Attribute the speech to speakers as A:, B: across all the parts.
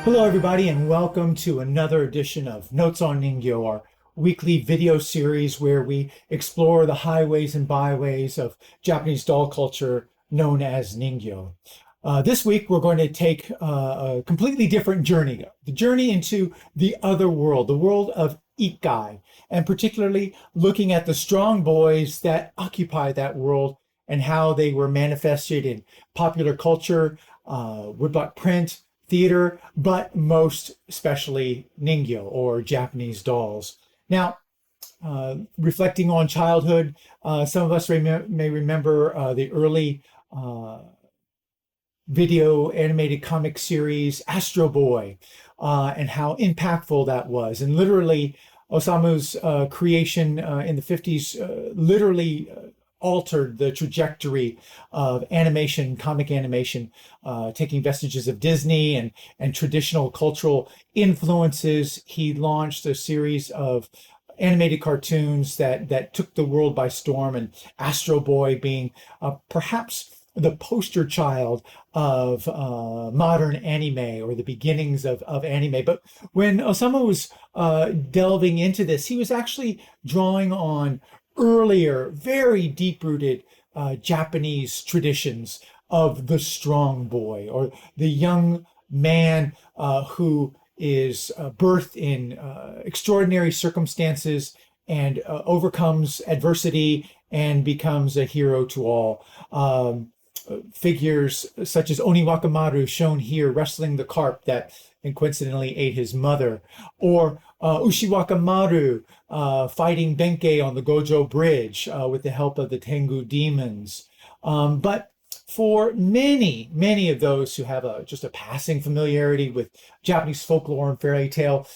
A: Hello, everybody, and welcome to another edition of Notes on Ningyo, our weekly video series where we explore the highways and byways of Japanese doll culture known as Ningyo. This week, we're going to take a completely different journey, the journey into the other world, the world of Ikai, and particularly looking at the strong boys that occupy that world and how they were manifested in popular culture, woodblock print, theater, but most especially Ningyo or Japanese dolls. Now, reflecting on childhood, some of us may remember the early video animated comic series Astro Boy and how impactful that was. And literally, Osamu's creation in the 50s literally altered the trajectory of animation, comic animation, taking vestiges of Disney and traditional cultural influences. He launched a series of animated cartoons that took the world by storm, and Astro Boy being perhaps the poster child of modern anime, or the beginnings of anime. But when Osamu was delving into this, he was actually drawing on earlier, very deep-rooted Japanese traditions of the strong boy, or the young man who is birthed in extraordinary circumstances and overcomes adversity and becomes a hero to all. Figures such as Oni Wakamaru, shown here, wrestling the carp that and coincidentally ate his mother, or Ushi Wakamaru fighting Benkei on the Gojo Bridge with the help of the Tengu demons. But for many of those who have just a passing familiarity with Japanese folklore and fairy tale,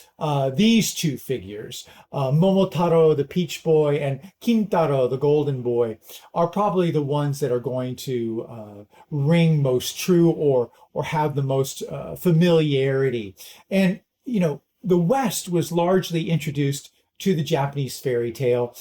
A: these two figures, Momotaro the Peach Boy and Kintaro the Golden Boy, are probably the ones that are going to ring most true or have the most familiarity. And, you know, the West was largely introduced to the Japanese fairy tale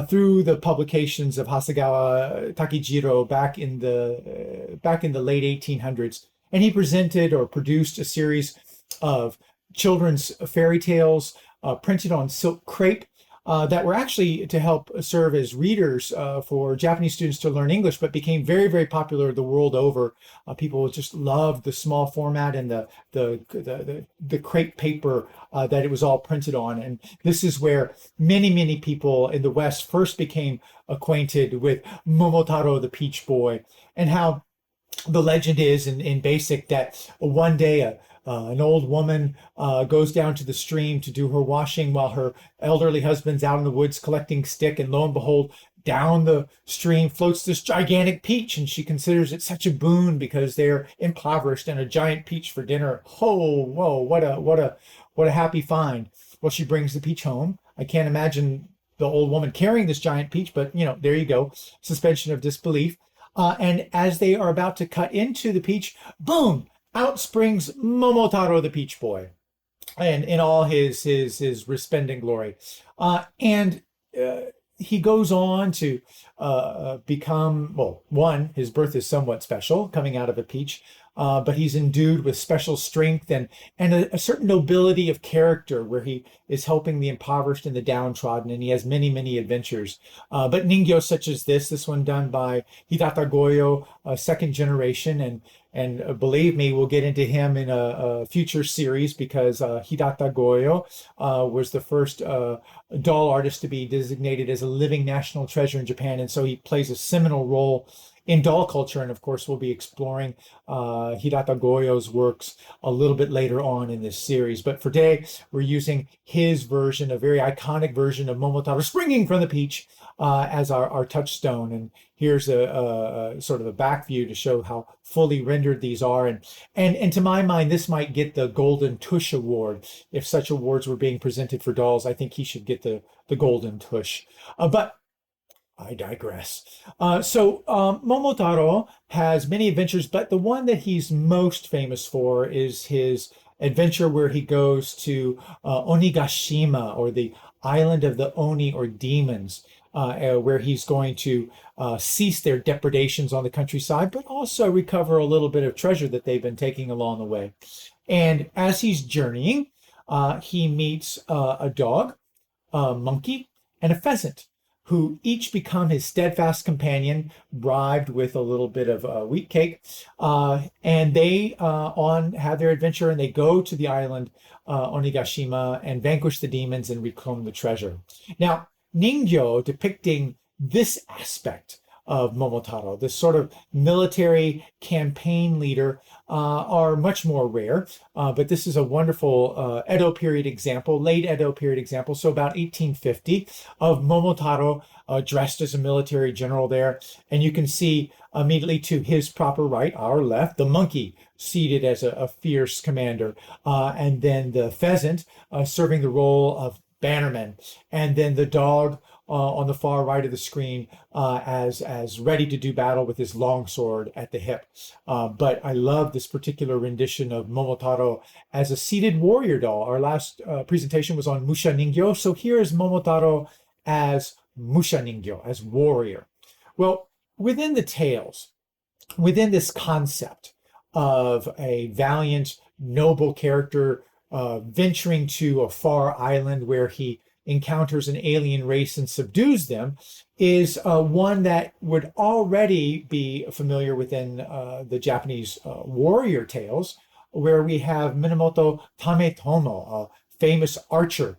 A: through the publications of Hasegawa Takejiro back in the late 1800s, and he presented or produced a series of children's fairy tales printed on silk crepe that were actually to help serve as readers for Japanese students to learn English, but became very popular the world over. People just loved the small format and the crepe paper that it was all printed on. And this is where many people in the West first became acquainted with Momotaro the Peach Boy, and how the legend is in basic that one day an old woman goes down to the stream to do her washing while her elderly husband's out in the woods collecting stick, and lo and behold, down the stream floats this gigantic peach, and she considers it such a boon because they're impoverished, and a giant peach for dinner. Oh, whoa, what a happy find. Well, she brings the peach home. I can't imagine the old woman carrying this giant peach, but you know, there you go, suspension of disbelief. And as they are about to cut into the peach, boom, out springs Momotaro the Peach Boy, and in all his resplendent glory. And he goes on to become, well, one, his birth is somewhat special, coming out of a peach, but he's endued with special strength and a certain nobility of character, where he is helping the impoverished and the downtrodden, and he has many adventures. But Ningyo such as this one done by Hidata Goyo, second generation, and believe me, we'll get into him in a future series, because Hidata Goyo was the first doll artist to be designated as a living national treasure in Japan, and so he plays a seminal role in doll culture. And of course, we'll be exploring Hidata Goyo's works a little bit later on in this series. But for today, we're using his version, a very iconic version of Momotaro springing from the peach as our touchstone. And here's a sort of a back view to show how fully rendered these are. And to my mind, this might get the Golden Tush Award. If such awards were being presented for dolls, I think he should get the Golden Tush. But I digress. Momotaro has many adventures, but the one that he's most famous for is his adventure where he goes to Onigashima, or the island of the Oni, or demons, where he's going to cease their depredations on the countryside, but also recover a little bit of treasure that they've been taking along the way. And as he's journeying, he meets a dog, a monkey, and a pheasant, who each become his steadfast companion, bribed with a little bit of wheat cake. And they have their adventure, and they go to the island Onigashima and vanquish the demons and reclaim the treasure. Now, Ningyo, depicting this aspect of Momotaro, this sort of military campaign leader, are much more rare. But this is a wonderful Edo period example, late Edo period example, so about 1850, of Momotaro dressed as a military general there. And you can see immediately to his proper right, our left, the monkey seated as a fierce commander, and then the pheasant serving the role of bannerman, and then the dog on the far right of the screen as ready to do battle with his longsword at the hip. But I love this particular rendition of Momotaro as a seated warrior doll. Our last presentation was on Musha Ningyo, so here is Momotaro as Musha Ningyo, as warrior. Well, within the tales, within this concept of a valiant, noble character venturing to a far island where he encounters an alien race and subdues them, is one that would already be familiar within the Japanese warrior tales, where we have Minamoto Tametomo, a famous archer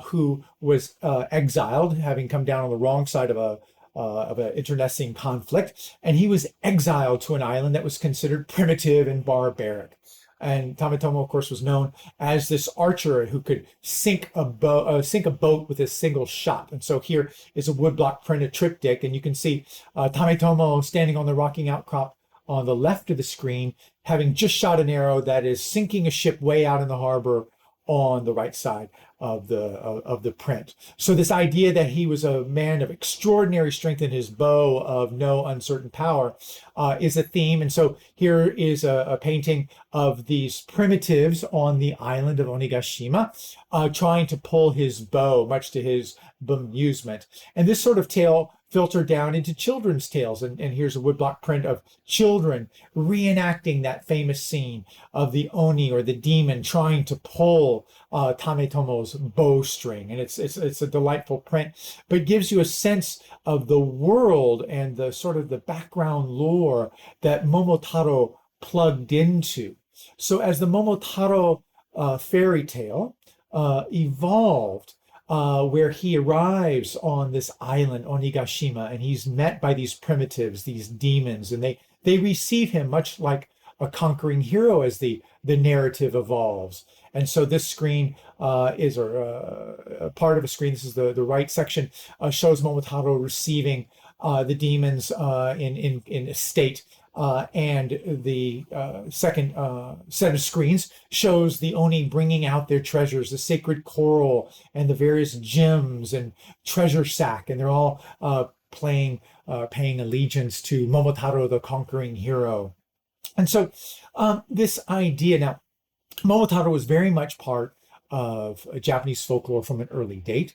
A: who was exiled, having come down on the wrong side of an internecine conflict, and he was exiled to an island that was considered primitive and barbaric. And Tametomo, of course, was known as this archer who could sink a boat with a single shot. And so here is a woodblock printed triptych, and you can see Tametomo standing on the rocking outcrop on the left of the screen, having just shot an arrow that is sinking a ship way out in the harbor on the right side of the print. So this idea that he was a man of extraordinary strength in his bow of no uncertain power is a theme. And so here is a painting of these primitives on the island of Onigashima trying to pull his bow, much to his bemusement. And this sort of tale filtered down into children's tales. And here's a woodblock print of children reenacting that famous scene of the Oni, or the demon, trying to pull Tametomo's bowstring. And it's a delightful print, but gives you a sense of the world and the sort of the background lore that Momotaro plugged into. So as the Momotaro fairy tale evolved, where he arrives on this island, Onigashima, and he's met by these primitives, these demons, and they receive him much like a conquering hero as the narrative evolves. And so this screen is a part of a screen. This is the right section, shows Momotaro receiving the demons in a state. And the second set of screens shows the Oni bringing out their treasures, the sacred coral and the various gems and treasure sack, and they're all paying allegiance to Momotaro, the conquering hero. And so this idea, now, Momotaro was very much part of Japanese folklore from an early date.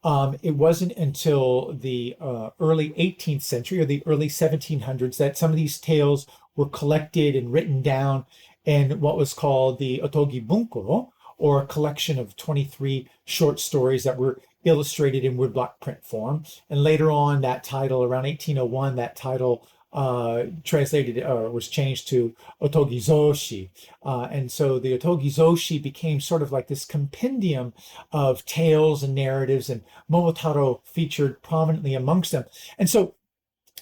A: It wasn't until the early 18th century or the early 1700s that some of these tales were collected and written down in what was called the Otogi Bunko, or a collection of 23 short stories that were illustrated in woodblock print form. And later on, that title, around 1801, that title translated or was changed to Otogizoshi. And so the Otogizoshi became sort of like this compendium of tales and narratives, and Momotaro featured prominently amongst them. And so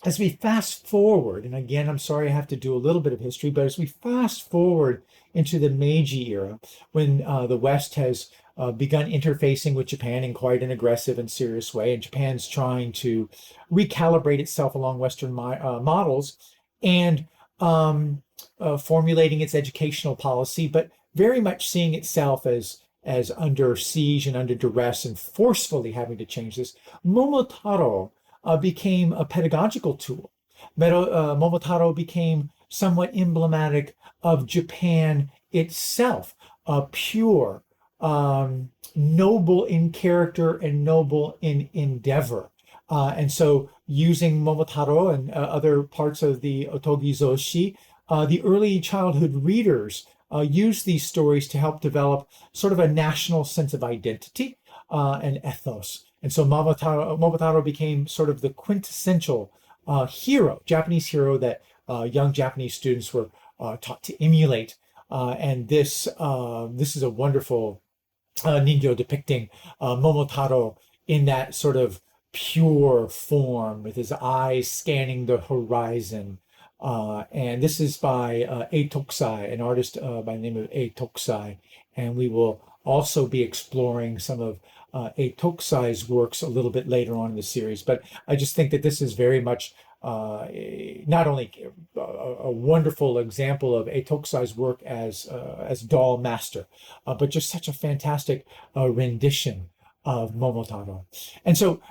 A: as we fast forward, and again, I'm sorry I have to do a little bit of history, but as we fast forward into the Meiji era, when the West has begun interfacing with Japan in quite an aggressive and serious way, and Japan's trying to recalibrate itself along Western models and formulating its educational policy, but very much seeing itself as under siege and under duress and forcefully having to change this. Momotaro became a pedagogical tool. Momotaro became somewhat emblematic of Japan itself, pure, noble in character and noble in endeavor. And so using Momotaro and other parts of the Otogizoshi, the early childhood readers used these stories to help develop sort of a national sense of identity and ethos. And so Momotaro became sort of the quintessential hero, Japanese hero that young Japanese students were taught to emulate. And this is a wonderful ningyô depicting Momotaro in that sort of pure form with his eyes scanning the horizon. And this is by A Tokusai, an artist by the name of A Tokusai. And we will also be exploring some of A Tokusai's works a little bit later on in the series. But I just think that this is very much not only a wonderful example of A Tokusai's work as doll master, but just such a fantastic rendition of Momotaro. And so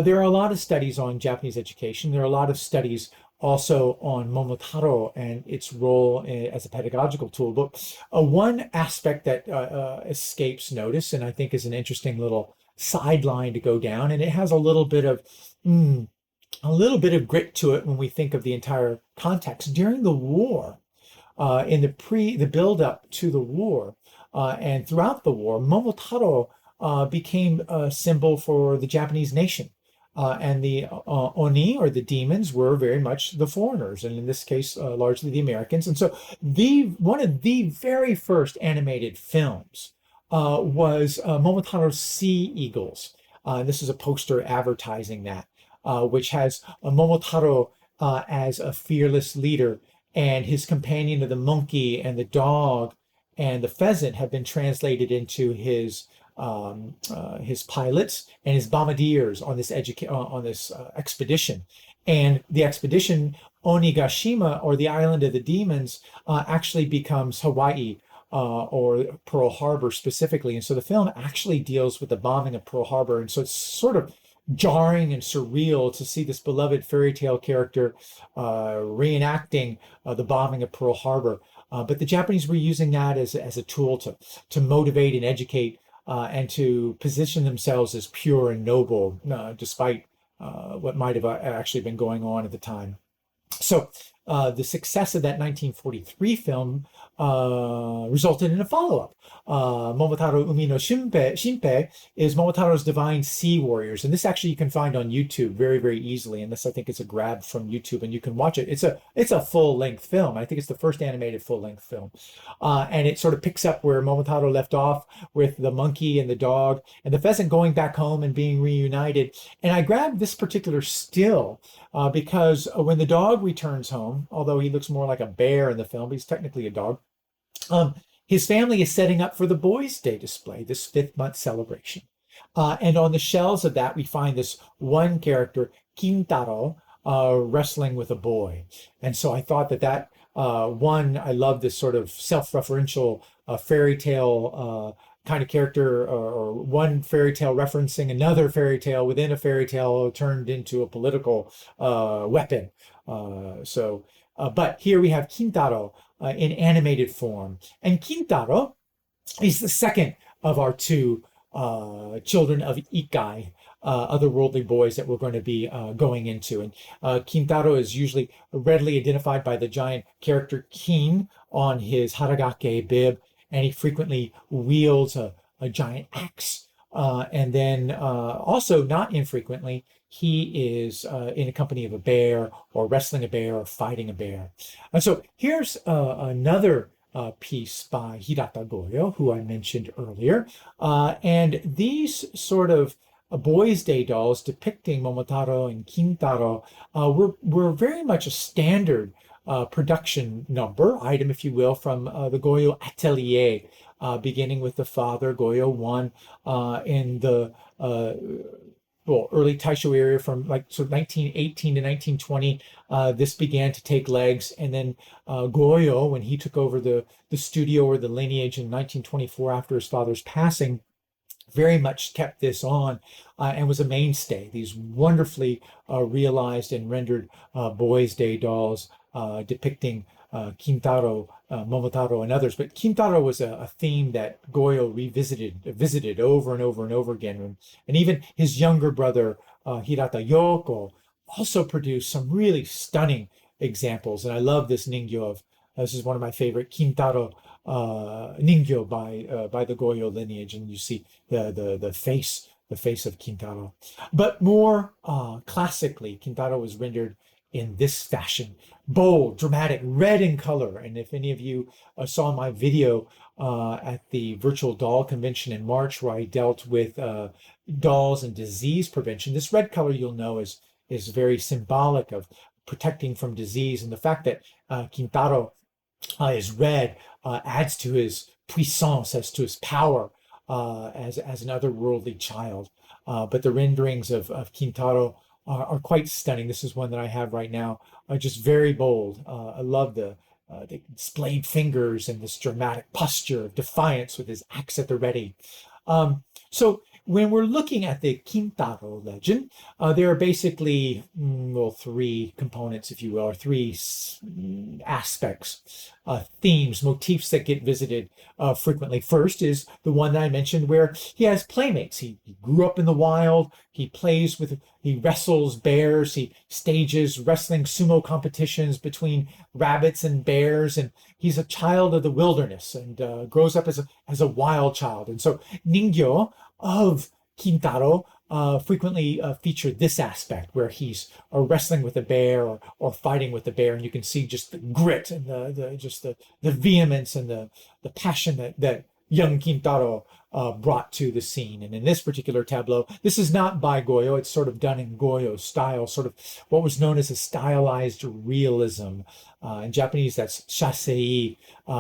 A: there are a lot of studies on Japanese education. There are a lot of studies also on Momotarô and its role as a pedagogical tool. But one aspect that escapes notice, and I think is an interesting little sideline to go down, and it has a little bit of grit to it when we think of the entire context. During the war, in the build-up to the war, and throughout the war, Momotaro became a symbol for the Japanese nation. And the Oni, or the demons, were very much the foreigners, and in this case, largely the Americans. And so one of the very first animated films was Momotaro's Sea Eagles. This is a poster advertising that, which has Momotaro as a fearless leader, and his companion of the monkey and the dog and the pheasant have been translated into his pilots and his bombardiers on this expedition. And the expedition Onigashima, or the Island of the Demons, actually becomes Hawaii, or Pearl Harbor specifically. And so the film actually deals with the bombing of Pearl Harbor. And so it's sort of jarring and surreal to see this beloved fairy tale character reenacting the bombing of Pearl Harbor. But the Japanese were using that as a tool to motivate and educate, and to position themselves as pure and noble, despite what might have actually been going on at the time. So the success of that 1943 film resulted in a follow-up. Momotaro Umi no Shinpei is Momotaro's Divine Sea Warriors. And this actually you can find on YouTube very, very easily. And this, I think, is a grab from YouTube, and you can watch it. It's a full-length film. I think it's the first animated full-length film. And it sort of picks up where Momotaro left off, with the monkey and the dog and the pheasant going back home and being reunited. And I grabbed this particular still because when the dog returns home, although he looks more like a bear in the film, but he's technically a dog, his family is setting up for the Boys' Day display, this 5th month celebration. And on the shelves of that, we find this one character, Kintaro, wrestling with a boy. And so I thought that I love this sort of self-referential fairy tale kind of character, or one fairy tale referencing another fairy tale within a fairy tale turned into a political weapon. But here we have Kintaro in animated form. And Kintaro is the second of our two children of Ikai, otherworldly boys that we're going to be going into. And Kintaro is usually readily identified by the giant character Kin on his haragake bib, and he frequently wields a giant axe. And then also, not infrequently, he is in a company of a bear, or wrestling a bear, or fighting a bear. And so here's another piece by Hirata Goyo, who I mentioned earlier. And these sort of Boys' Day dolls depicting Momotaro and Kintaro were very much a standard production item, if you will, from the Goyo atelier, beginning with the father, Goyo 1, in the early Taisho era, from like 1918 to 1920. This began to take legs, and then Goyo, when he took over the studio or the lineage in 1924 after his father's passing, very much kept this on and was a mainstay. These wonderfully realized and rendered Boys' Day dolls depicting Kintaro, Momotaro, and others. But Kintaro was a theme that Goyo visited over and over and over again. And even his younger brother, Hirata Yoko, also produced some really stunning examples. And I love this Ningyo this is one of my favorite Kintaro Ningyo by the Goyo lineage, and you see the face of Kintaro. But more classically, Kintaro was rendered in this fashion: bold, dramatic, red in color. And if any of you saw my video at the virtual doll convention in March, where I dealt with dolls and disease prevention, this red color, you'll know, is very symbolic of protecting from disease. And the fact that Kintaro is red adds to his puissance, as to his power as an otherworldly child. But the renderings of Kintaro are quite stunning. This is one that I have right now, just very bold. I love the displayed fingers and this dramatic posture of defiance with his axe at the ready. So when we're looking at the Kintaro legend, there are basically, well, three components, if you will, or three aspects, themes, motifs that get visited frequently. First is the one that I mentioned, where he has playmates. He grew up in the wild. He wrestles bears. He stages wrestling sumo competitions between rabbits and bears. And he's a child of the wilderness and grows up as a wild child. And so ningyô of Kintaro frequently feature this aspect, where he's wrestling with a bear or fighting with a bear, and you can see just the grit and the vehemence and the passion that young Kintaro brought to the scene. And in this particular tableau, this is not by Goyo. It's sort of done in Goyo style, sort of what was known as a stylized realism. In Japanese, that's shasei.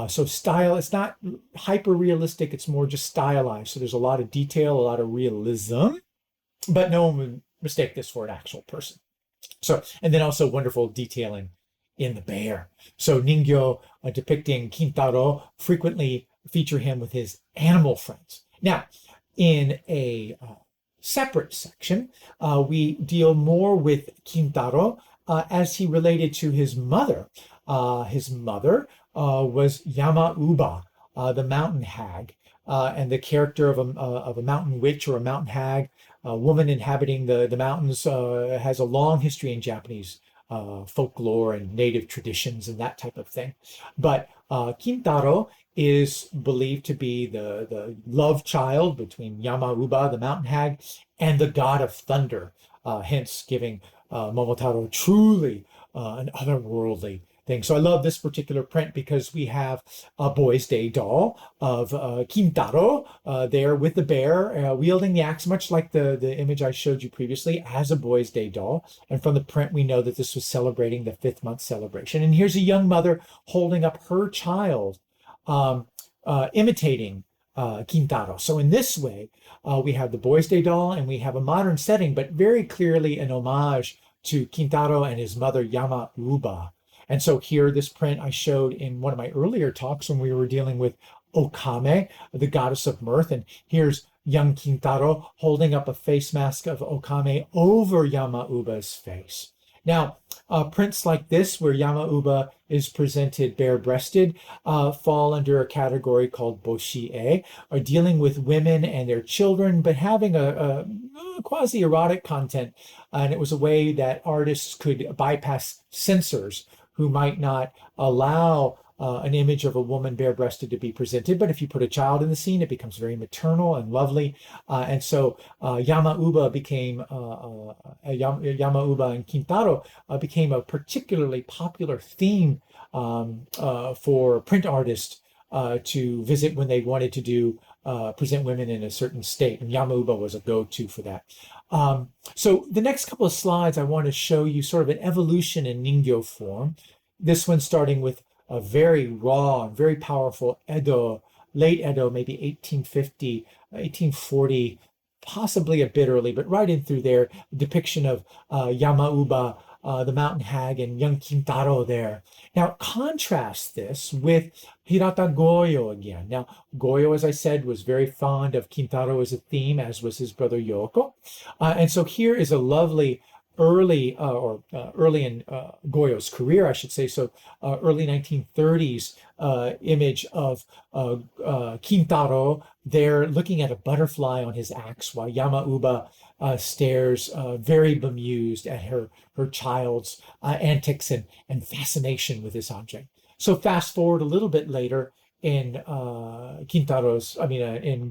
A: So style, it's not hyper realistic. It's more just stylized. So there's a lot of detail, a lot of realism, but no one would mistake this for an actual person. So, and then also wonderful detailing in the bear. So ningyô depicting Kintaro frequently feature him with his animal friends. Now, in a separate section, we deal more with Kintaro as he related to his mother. His mother was Yama-uba, the mountain hag, and the character of a mountain witch or a mountain hag, a woman inhabiting the mountains, has a long history in Japanese folklore and native traditions and that type of thing. But Kintaro is believed to be the love child between Yama-uba, the mountain hag, and the god of thunder, hence giving Momotarô truly an otherworldly thing. So I love this particular print because we have a Boys' Day doll of Kintaro there with the bear wielding the axe, much like the image I showed you previously, as a Boys' Day doll. And from the print, we know that this was celebrating the 5th month celebration. And here's a young mother holding up her child, imitating Kintaro. So in this way, we have the Boys' Day doll and we have a modern setting, but very clearly an homage to Kintaro and his mother Yama-uba. And so here, this print I showed in one of my earlier talks when we were dealing with Okame, the goddess of mirth. And here's young Kintaro holding up a face mask of Okame over Yama-uba's face. Now, prints like this, where Yama-uba is presented bare-breasted, fall under a category called boshi-e, are dealing with women and their children, but having a quasi-erotic content. And it was a way that artists could bypass censors who might not allow an image of a woman bare-breasted to be presented. But if you put a child in the scene, it becomes very maternal and lovely. And so Yama-uba became, Yama-uba and Kintaro became a particularly popular theme for print artists to visit when they wanted to do present women in a certain state. And Yama-uba was a go-to for that. So the next couple of slides, I want to show you sort of an evolution in ningyô form. This one starting with a very raw, very powerful Edo, late Edo, maybe 1850, 1840, possibly a bit early, but right in through there, depiction of Yama-uba, the mountain hag, and young Kintaro there. Now, contrast this with Hirata Goyo again. Now, Goyo, as I said, was very fond of Kintaro as a theme, as was his brother Yoko. And so here is a lovely early in Goyo's career, I should say, so early 1930s image of Kintaro there looking at a butterfly on his axe while Yama-uba stares very bemused at her child's antics and fascination with this object. So fast forward a little bit later in in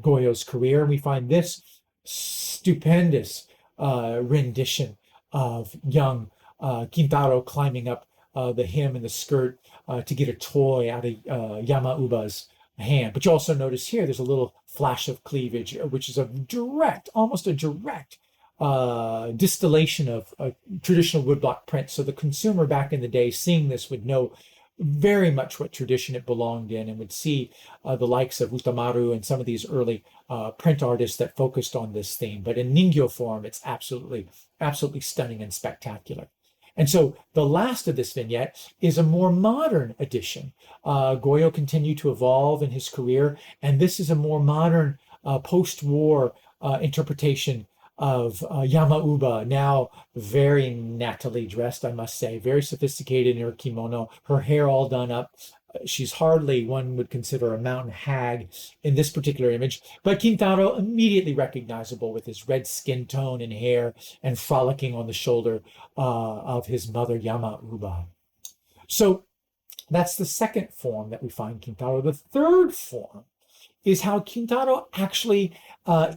A: Goyo's career. And we find this stupendous rendition of young Kintaro climbing up the hem and the skirt to get a toy out of Yamauba's hand. But you also notice here there's a little flash of cleavage, which is almost a direct distillation of traditional woodblock print. So the consumer back in the day seeing this would know very much what tradition it belonged in, and would see the likes of Utamaru and some of these early print artists that focused on this theme. But in Ningyo form, it's absolutely stunning and spectacular. And so the last of this vignette is a more modern edition. Goyo continued to evolve in his career, and this is a more modern post-war interpretation of Yamauba, now very nattily dressed, I must say, very sophisticated in her kimono, her hair all done up. She's hardly one would consider a mountain hag in this particular image, but Kintaro immediately recognizable with his red skin tone and hair and frolicking on the shoulder of his mother Yamauba. So that's the second form that we find Kintaro. The third form is how Kintaro actually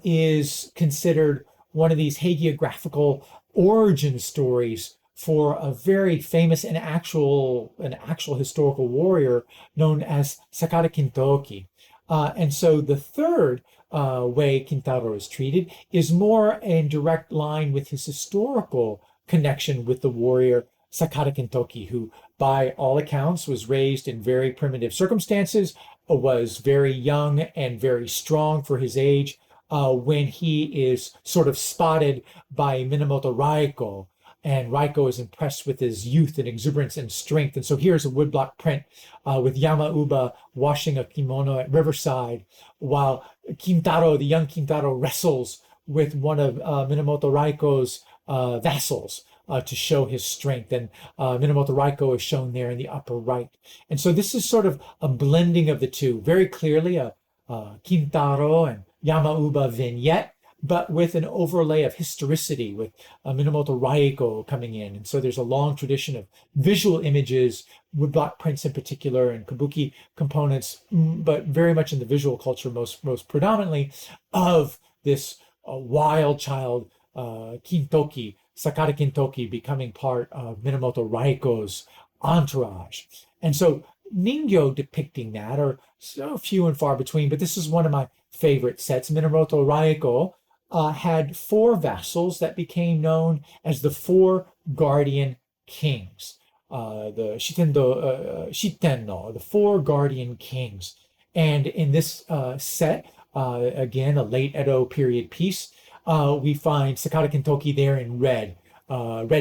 A: is considered one of these hagiographical origin stories for a very famous and actual historical warrior known as Sakata Kintoki. And so the third way Kintaro is treated is more in direct line with his historical connection with the warrior Sakata Kintoki, who by all accounts was raised in very primitive circumstances, was very young and very strong for his age, when he is sort of spotted by Minamoto Raiko, and Raiko is impressed with his youth and exuberance and strength. And so here's a woodblock print with Yamauba washing a kimono at Riverside, while Kintaro, the young Kintaro, wrestles with one of Minamoto Raiko's vassals to show his strength. And Minamoto Raiko is shown there in the upper right. And so this is sort of a blending of the two, very clearly a Kintaro and Yamauba vignette, but with an overlay of historicity, with Minamoto Raiko coming in. And so there's a long tradition of visual images, woodblock prints in particular, and kabuki components, but very much in the visual culture most predominantly, of this wild child Kintoki, Sakata Kintoki, becoming part of Minamoto Raiko's entourage. And so Ningyo depicting that are so few and far between, but this is one of my favorite sets. Minamoto Raiko had 4 vassals that became known as the 4 guardian kings, the Shitenno, the 4 guardian kings. And in this set, again, a late Edo period piece, we find Sakata Kintoki there in red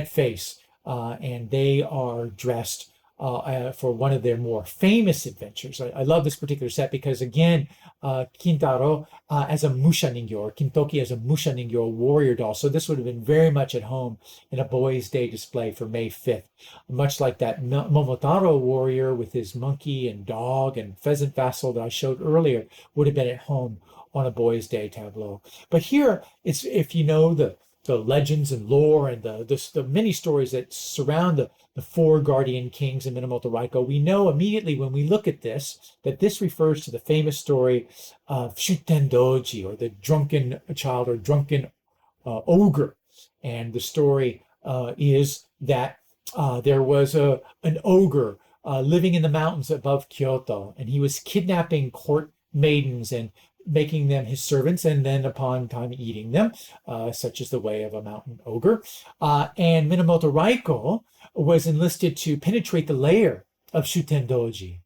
A: face, and they are dressed for one of their more famous adventures. I love this particular set because, again, Kintaro as a Musha Ningyo, or Kintoki as a Musha Ningyo, warrior doll. So this would have been very much at home in a Boys' Day display for May 5th. Much like that Momotarô warrior with his monkey and dog and pheasant vassal that I showed earlier would have been at home on a Boys' Day tableau. But here, it's, if you know the legends and lore and the many stories that surround the 4 guardian kings in Minamoto Raiko, we know immediately when we look at this that this refers to the famous story of Shutendoji, or the drunken child or drunken ogre. And the story is that there was an ogre living in the mountains above Kyoto, and he was kidnapping court maidens and making them his servants, and then upon time eating them, such is the way of a mountain ogre. And Minamoto Raiko was enlisted to penetrate the lair of Shutendoji,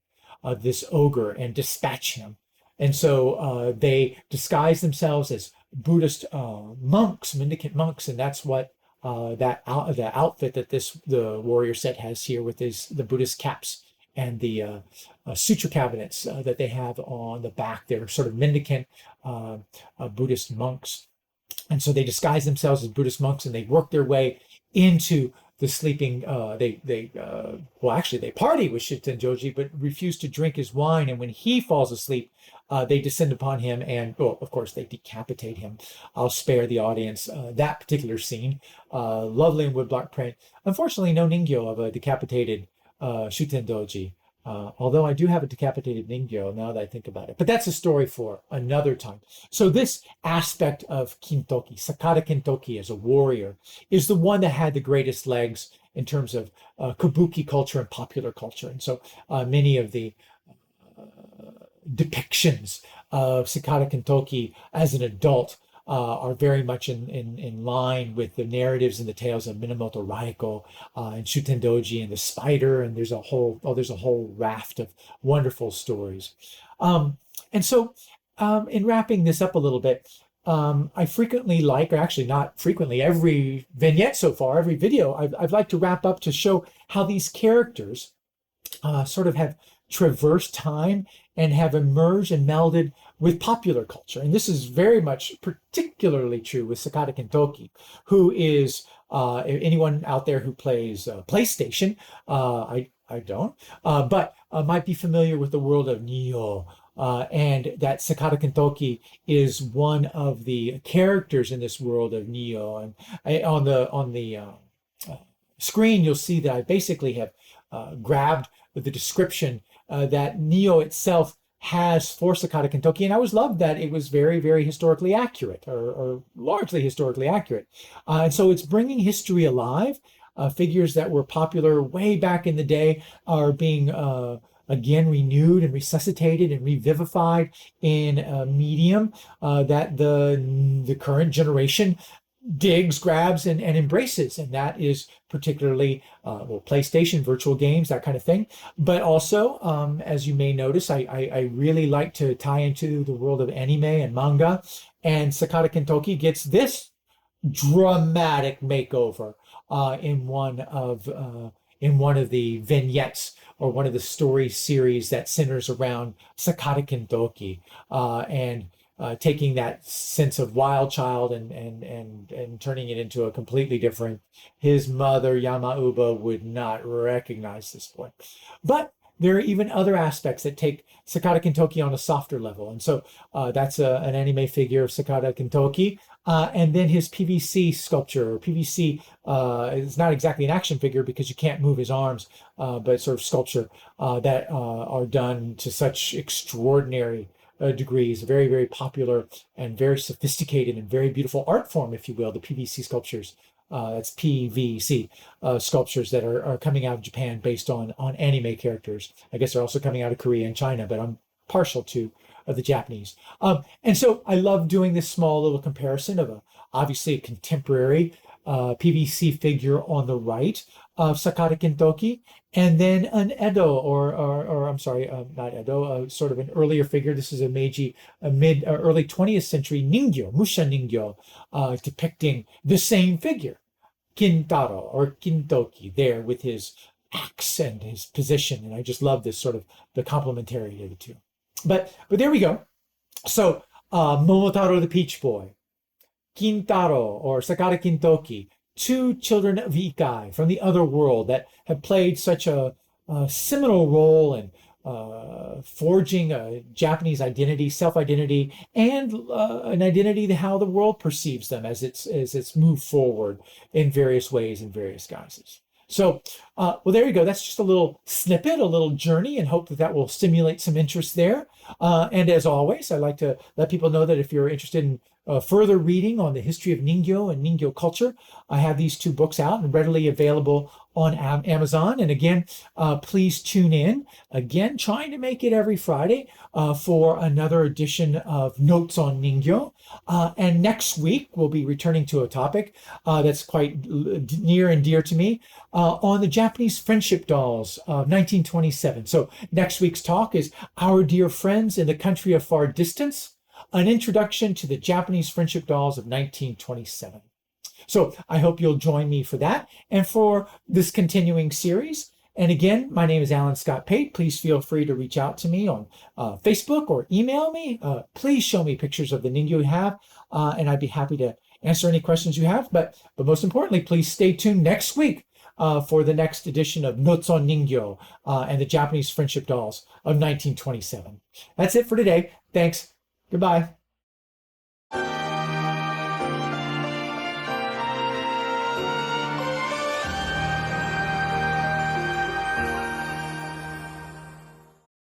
A: this ogre, and dispatch him. And so they disguise themselves as Buddhist monks, mendicant monks, and that's what the outfit that the warrior set has here with the Buddhist caps and the suture cabinets that they have on the back. They're sort of mendicant Buddhist monks. And so they disguise themselves as Buddhist monks, and they work their way into the sleeping, they party with Shutendoji, but refuse to drink his wine. And when he falls asleep, they descend upon him and, well, of course, they decapitate him. I'll spare the audience that particular scene. Lovely in woodblock print. Unfortunately, no Ningyo of a decapitated Shutendoji Although I do have a decapitated Ningyo now that I think about it. But that's a story for another time. So this aspect of Kintoki, Sakata Kintoki as a warrior, is the one that had the greatest legs in terms of kabuki culture and popular culture. And so many of the depictions of Sakata Kintoki as an adult are very much in line with the narratives and the tales of Minamoto Raiko and Shutendoji and the spider, and there's a whole raft of wonderful stories. And so in wrapping this up a little bit, I frequently like, or actually not frequently, every vignette so far, every video, I've liked to wrap up to show how these characters sort of have traversed time and have emerged and melded with popular culture. And this is very much particularly true with Sakata Kintoki, who is anyone out there who plays PlayStation, I don't, but might be familiar with the world of Ningyo. And that Sakata Kintoki is one of the characters in this world of Ningyo. And on the screen, you'll see that I basically have grabbed the description that Ningyo itself has for Sakata Kintoki, and I always loved that it was very, very historically accurate, or largely historically accurate. And so it's bringing history alive. Figures that were popular way back in the day are being again renewed and resuscitated and revivified in a medium that the current generation digs, grabs, and embraces. And that is particularly PlayStation, virtual games, that kind of thing. But also, as you may notice, I really like to tie into the world of anime and manga. And Sakata Kintoki gets this dramatic makeover in one of the vignettes, or one of the story series that centers around Sakata Kintoki, and taking that sense of wild child and turning it into a completely different. His mother, Yamauba, would not recognize this boy. But there are even other aspects that take Sakata Kintoki on a softer level. And so that's an anime figure of Sakata Kintoki. And then his PVC sculpture, or PVC, is not exactly an action figure because you can't move his arms, but sort of sculpture that are done to such extraordinary degrees, very, very popular and very sophisticated and very beautiful art form, if you will, the PVC sculptures. That's PVC sculptures that are coming out of Japan based on anime characters. I guess they're also coming out of Korea and China, but I'm partial to the Japanese. And so I love doing this small little comparison of obviously a contemporary PVC figure on the right of Sakata Kintoki, and then an Edo, or I'm sorry, not Edo, sort of an earlier figure. This is a Meiji, early 20th century Ningyo, Musha Ningyo, depicting the same figure, Kintaro or Kintoki, there with his axe and his position. And I just love this sort of the complementarity of the two. But there we go. So Momotaro the Peach Boy, Kintaro or Sakata Kintoki, two children of Ikai from the other world that have played such a seminal role in forging a Japanese identity, self-identity, and an identity to how the world perceives them as it's moved forward in various ways, in various guises. So, well, there you go. That's just a little snippet, a little journey, and hope that will stimulate some interest there. And as always, I like to let people know that if you're interested in further reading on the history of Ningyo and Ningyo culture, I have these two books out and readily available on Amazon. And again, please tune in. Again, trying to make it every Friday for another edition of Notes on Ningyo. And next week, we'll be returning to a topic that's quite near and dear to me on the Japanese friendship dolls of 1927. So next week's talk is Our Dear Friends in the Country of Far Distance, an introduction to the Japanese friendship dolls of 1927. So I hope you'll join me for that and for this continuing series. And again, my name is Alan Scott Pate. Please feel free to reach out to me on Facebook or email me. Please show me pictures of the Ningyo you have, and I'd be happy to answer any questions you have. But most importantly, please stay tuned next week for the next edition of Notes on Ningyo and the Japanese friendship dolls of 1927. That's it for today. Thanks. Goodbye.